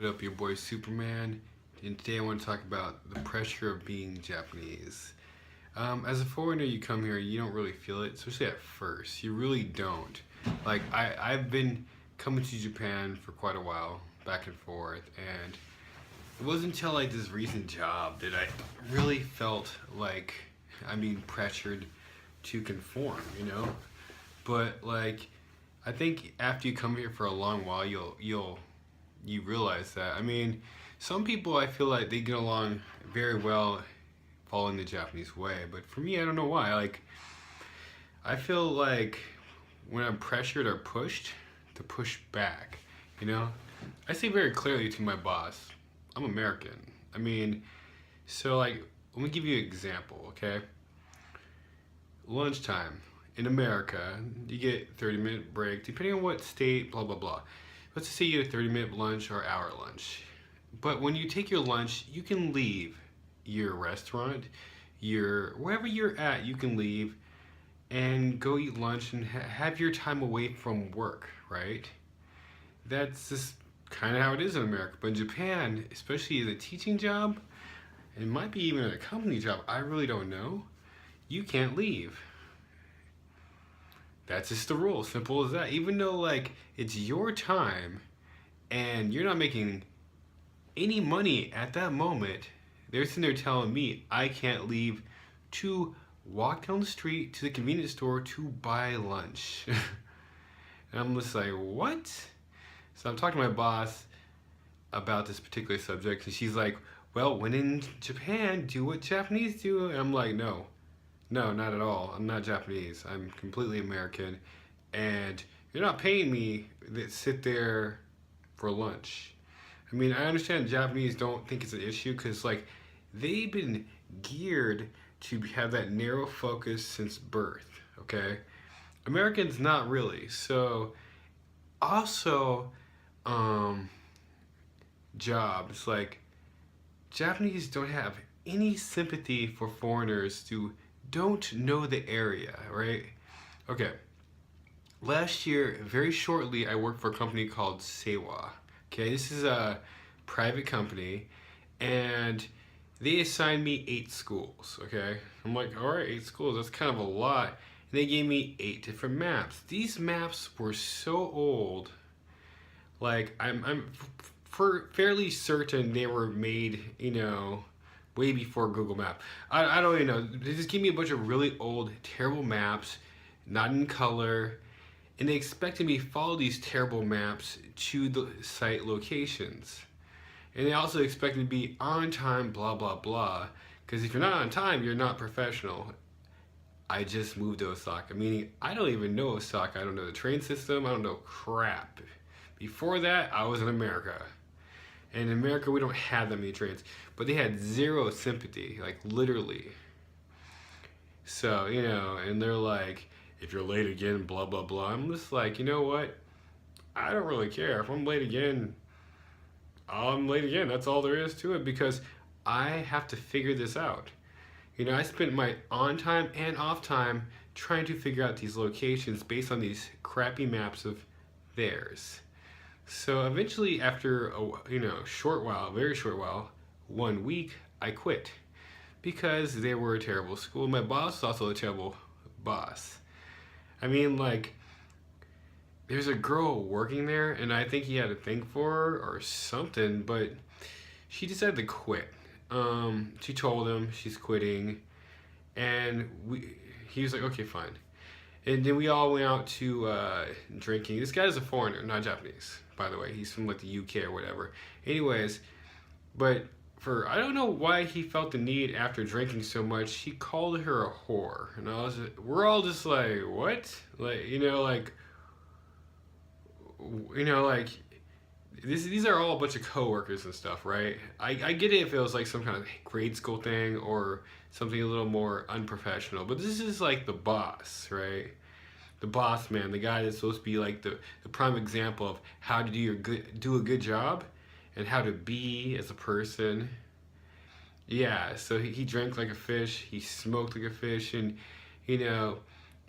What up, your boy Superman? And today I want to talk about the pressure of being Japanese. As a foreigner, you come here, you don't really feel it, especially at first. You really don't. Like, I've been coming to Japan for quite a while, back and forth, and it wasn't until like this recent job that I really felt like I'm being pressured to conform, you know? But like, I think after you come here for a long while, you realize that. I mean, some people I feel like they get along very well following the Japanese way, but for me, I don't know why. Like, I feel like when I'm pressured or pushed, to push back, you know? I say very clearly to my boss, I'm American. I mean, so like, let me give you an example, okay? Lunchtime in America, you get 30-minute break, depending on what state, blah, blah, blah. Let's just say you get a 30-minute lunch or hour lunch. But when you take your lunch, you can leave your restaurant, wherever you're at, you can leave and go eat lunch and have your time away from work, right? That's just kind of how it is in America. But in Japan, especially as a teaching job, it might be even a company job, I really don't know, you can't leave. That's just the rule, simple as that. Even though like it's your time and you're not making any money at that moment, they're sitting there telling me I can't leave to walk down the street to the convenience store to buy lunch. And I'm just like, what? So I'm talking to my boss about this particular subject, and she's like, well, when in Japan, do what Japanese do. And I'm like, no, not at all. I'm not Japanese. I'm completely American, and you're not paying me to sit there for lunch. I mean, I understand Japanese don't think it's an issue because, like, they've been geared to have that narrow focus since birth, okay? Americans, not really. So, also, jobs, like, Japanese don't have any sympathy for foreigners who don't know the area, right? Okay. Last year, very shortly, I worked for a company called Seiwa. Okay, this is a private company, and they assigned me 8 schools, okay? I'm like, all right, 8 schools, that's kind of a lot. And they gave me 8 different maps. These maps were so old, like, I'm fairly certain they were made, you know, way before Google Map. I don't even know. They just gave me a bunch of really old, terrible maps, not in color, and they expected me to follow these terrible maps to the site locations. And they also expected me to be on time, blah, blah, blah. Because if you're not on time, you're not professional. I just moved to Osaka, meaning I don't even know Osaka. I don't know the train system. I don't know crap. Before that, I was in America. And in America, we don't have that many trains. But they had zero sympathy, like literally. So, you know, and they're like, if you're late again, blah, blah, blah. I'm just like, you know what? I don't really care. If I'm late again, I'm late again. That's all there is to it, because I have to figure this out. You know, I spent my on time and off time trying to figure out these locations based on these crappy maps of theirs. So eventually, after a short while, very short while, 1 week, I quit because they were a terrible school. My boss was also a terrible boss. I mean, like, there's a girl working there, and I think he had a thing for her or something, but she decided to quit. She told him she's quitting, and he was like, okay, fine. And then we all went out to drinking. This guy is a foreigner, not Japanese, by the way. He's from like the UK or whatever. Anyways, but I don't know why he felt the need after drinking so much. He called her a whore, and we're all just like, what? Like, these are all a bunch of coworkers and stuff, right? I get it if it was like some kind of grade school thing or something a little more unprofessional, but this is like the boss, right? The boss man, the guy that's supposed to be like the prime example of how to do a good job and how to be as a person. Yeah, so he drank like a fish, he smoked like a fish, and and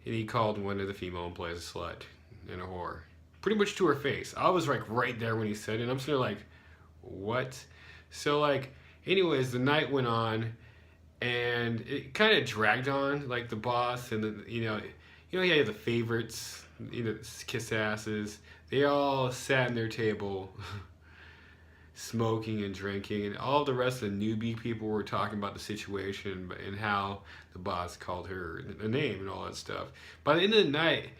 he called one of the female employees a slut and a whore. Pretty much to her face. I was like right there when he said it, and I'm sitting there like, what? So like, anyways, the night went on, and it kind of dragged on. Like the boss and you have the favorites, kiss asses. They all sat in their table, smoking and drinking, and all the rest of the newbie people were talking about the situation and how the boss called her a name and all that stuff. By the end of the night,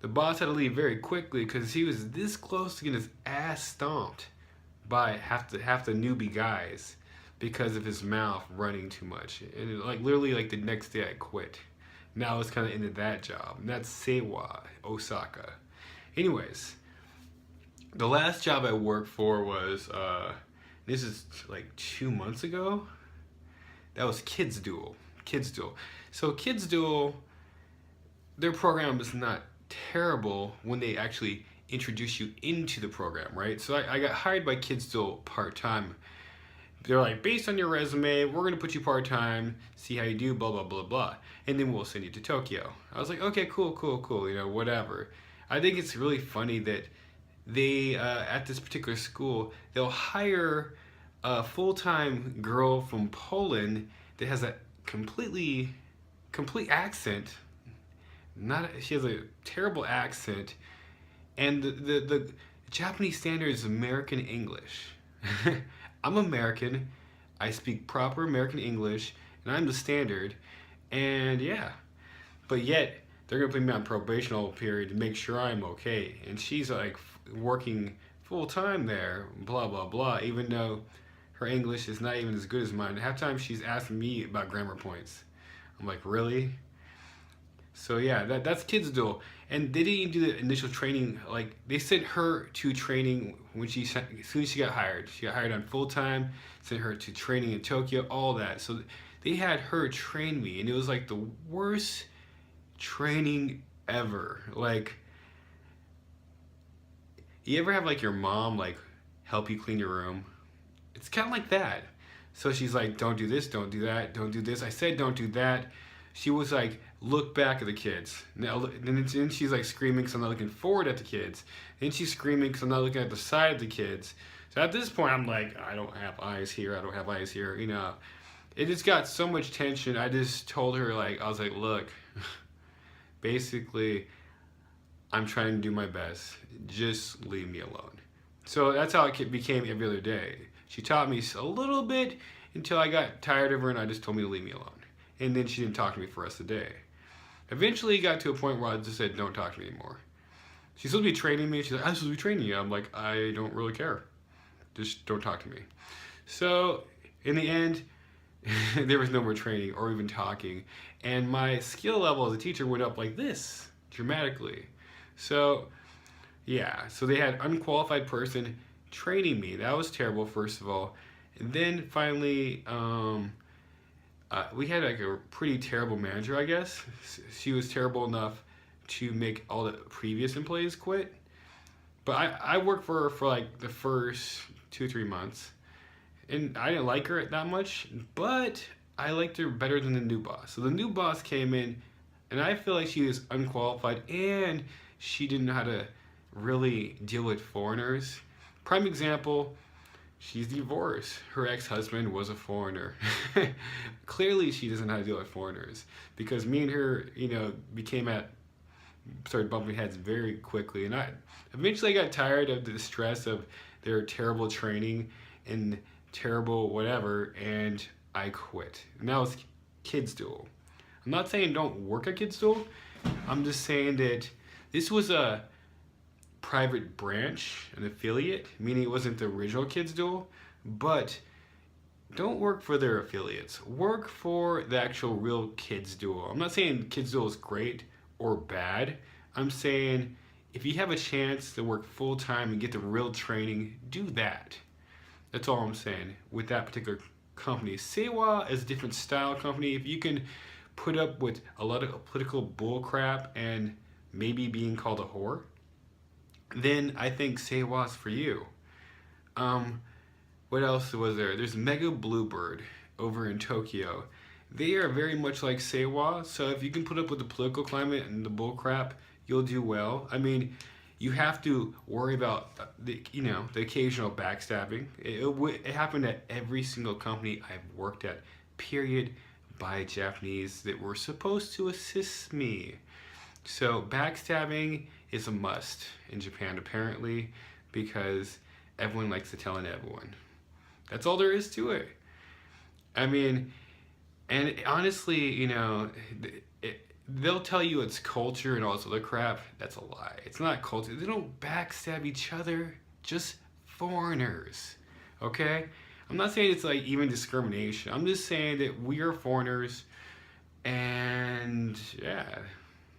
the boss had to leave very quickly because he was this close to getting his ass stomped by half the newbie guys because of his mouth running too much. And like literally like the next day I quit. Now it's kind of into that job. And that's Seiwa, Osaka. Anyways, the last job I worked for was, this is like 2 months ago. That was Kids Duel. Kids Duel. So Kids Duel, their program is not terrible when they actually introduce you into the program, right? So I got hired by Kids Duel part-time. They're like, based on your resume, we're gonna put you part-time, see how you do, blah, blah, blah, blah. And then we'll send you to Tokyo. I was like, okay, cool, whatever. I think it's really funny that they, at this particular school, they'll hire a full-time girl from Poland that has a complete accent. She has a terrible accent, and the Japanese standard is American English. I'm American, I speak proper American English, and I'm the standard, and yeah. But yet, they're gonna put me on probational period to make sure I'm okay. And she's like working full time there, blah, blah, blah, even though her English is not even as good as mine. Half time she's asking me about grammar points. I'm like, really? So yeah, that's Kids Duel. And they didn't even do the initial training. Like, they sent her to training when as soon as she got hired. She got hired on full time, sent her to training in Tokyo, all that. So they had her train me, and it was like the worst training ever. Like, you ever have like your mom like help you clean your room? It's kind of like that. So she's like, don't do this, don't do that, don't do this. I said don't do that. She was like, look back at the kids. And then she's like screaming because I'm not looking forward at the kids. Then she's screaming because I'm not looking at the side of the kids. So at this point, I'm like, I don't have eyes here, I don't have eyes here, you know. It just got so much tension. I just told her, like, I was like, look, basically, I'm trying to do my best. Just leave me alone. So that's how it became every other day. She taught me a little bit until I got tired of her and I just told me to leave me alone. And then she didn't talk to me for the rest of the day. Eventually, it got to a point where I just said, don't talk to me anymore. She's supposed to be training me. She's like, I'm supposed to be training you. I'm like, I don't really care. Just don't talk to me. So, in the end, there was no more training or even talking. And my skill level as a teacher went up like this, dramatically. So, yeah. So they had unqualified person training me. That was terrible, first of all. And then finally, we had like a pretty terrible manager, I guess. She was terrible enough to make all the previous employees quit. But I worked for her for like the first 2-3 months. And I didn't like her that much, but I liked her better than the new boss. So the new boss came in, and I feel like she was unqualified, and she didn't know how to really deal with foreigners. Prime example, she's divorced. Her ex-husband was a foreigner. Clearly, she doesn't know how to deal with foreigners, because me and her, started bumping heads very quickly, and I eventually got tired of the stress of their terrible training and terrible whatever, and I quit. Now it's Kids Duel. I'm not saying don't work at Kids Duel. I'm just saying that this was a private branch, an affiliate, meaning it wasn't the original Kids Duel, but don't work for their affiliates. Work for the actual real Kids Duel. I'm not saying Kids Duel is great or bad. I'm saying if you have a chance to work full time and get the real training, do that. That's all I'm saying with that particular company. Seiwa is a different style company. If you can put up with a lot of political bull crap and maybe being called a whore, then I think Seiwa is for you. What else was there? There's Mega Bluebird over in Tokyo. They are very much like Seiwa, so if you can put up with the political climate and the bull crap, you'll do well. I mean, you have to worry about the occasional backstabbing. It happened at every single company I've worked at, period, by Japanese that were supposed to assist me. So backstabbing is a must in Japan apparently, because everyone likes to tell on everyone. That's all there is to it. I mean, and honestly, they'll tell you it's culture and all this other crap. That's a lie. It's not culture. They don't backstab each other, just foreigners. Okay? I'm not saying it's like even discrimination. I'm just saying that we are foreigners, and yeah,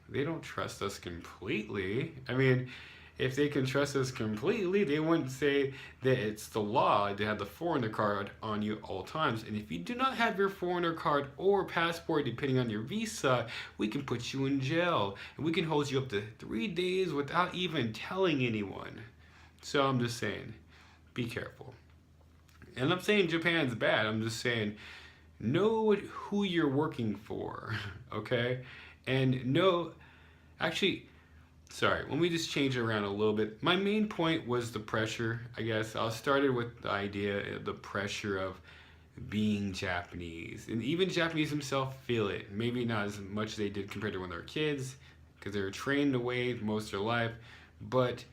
they don't trust us completely. I mean, if they can trust us completely, they wouldn't say that it's the law to have the foreigner card on you all times. And if you do not have your foreigner card or passport, depending on your visa, we can put you in jail. And we can hold you up to 3 days without even telling anyone. So I'm just saying, be careful. And I'm saying Japan's bad. I'm just saying, know who you're working for, okay? And know, actually, sorry, let me just change it around a little bit. My main point was the pressure, I guess. I started with the idea of the pressure of being Japanese. And even Japanese themselves feel it. Maybe not as much as they did compared to when they were kids, because they were trained away most of their life. But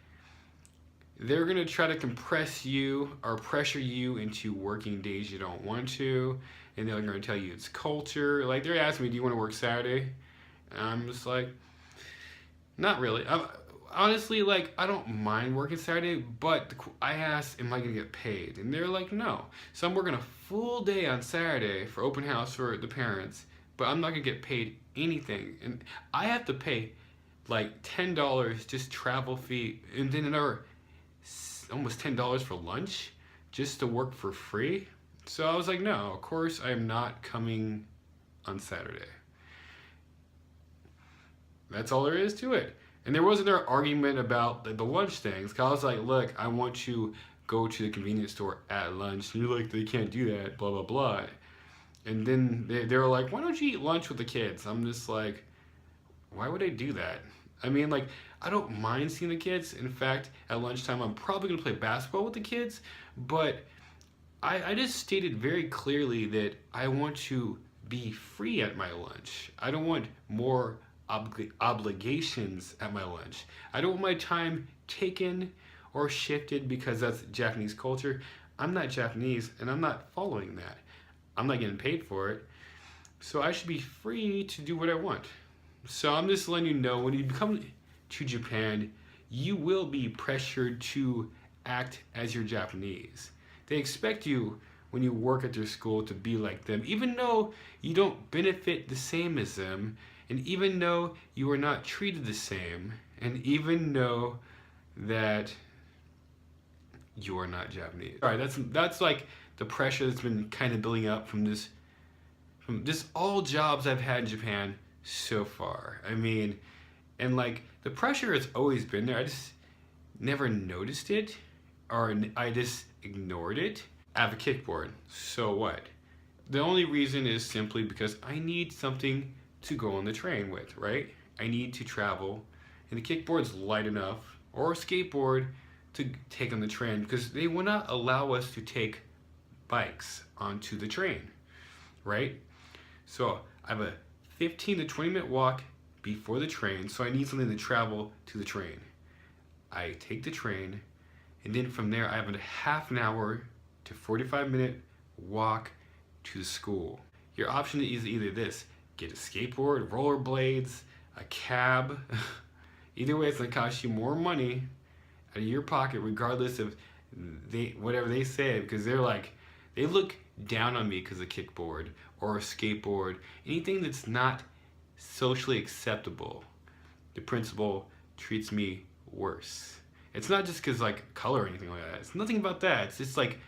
they're going to try to compress you or pressure you into working days you don't want to. And they're going to tell you it's culture. Like, they're asking me, do you want to work Saturday? And I'm just like, not really. Honestly, like, I don't mind working Saturday, but I asked, am I going to get paid? And they're like, no. So I'm working a full day on Saturday for open house for the parents, but I'm not going to get paid anything. And I have to pay like $10 just travel fee, and then another almost $10 for lunch just to work for free. So I was like, no, of course I am not coming on Saturday. That's all there is to it. And there wasn't an argument about the lunch things. Cause I was like, look, I want to go to the convenience store at lunch. And you're like, they can't do that, blah, blah, blah. And then they were like, why don't you eat lunch with the kids? I'm just like, why would I do that? I mean, like, I don't mind seeing the kids. In fact, at lunchtime, I'm probably going to play basketball with the kids. But I just stated very clearly that I want to be free at my lunch. I don't want more obligations at my lunch. I don't want my time taken or shifted because that's Japanese culture. I'm not Japanese, and I'm not following that. I'm not getting paid for it. So I should be free to do what I want. So I'm just letting you know, when you come to Japan, you will be pressured to act as you're Japanese. They expect you, when you work at their school, to be like them, even though you don't benefit the same as them, and even though you are not treated the same, and even though that you are not Japanese. All right, that's like the pressure that's been kind of building up from just all jobs I've had in Japan so far. I mean, and like, the pressure has always been there. I just never noticed it, or I just ignored it. I have a kickboard, so what? The only reason is simply because I need something to go on the train with, right? I need to travel, and the kickboard's light enough, or a skateboard, to take on the train, because they will not allow us to take bikes onto the train, right? So I have a 15 to 20 minute walk before the train, so I need something to travel to the train. I take the train, and then from there I have a half an hour to 45-minute walk to the school. Your option is either this: get a skateboard, rollerblades, a cab. Either way, it's gonna cost you more money out of your pocket, regardless of whatever they say, because they're like, they look down on me because of kickboard or a skateboard, anything that's not socially acceptable. The principal treats me worse. It's not just because like color or anything like that. It's nothing about that. It's just like,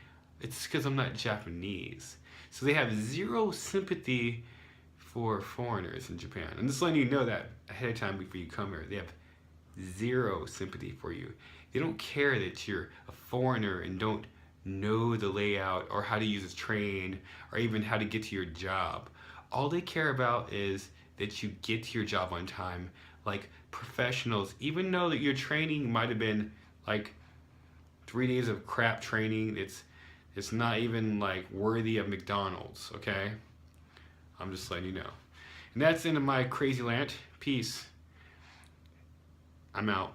it's because I'm not Japanese. So they have zero sympathy for foreigners in Japan. I'm just letting you know that ahead of time before you come here. They have zero sympathy for you. They don't care that you're a foreigner and don't know the layout or how to use a train or even how to get to your job. All they care about is that you get to your job on time, like professionals, even though that your training might have been like 3 days of crap training. It's not even like worthy of McDonald's. Okay, I'm just letting you know. And that's the end of my crazy rant. Peace. I'm out.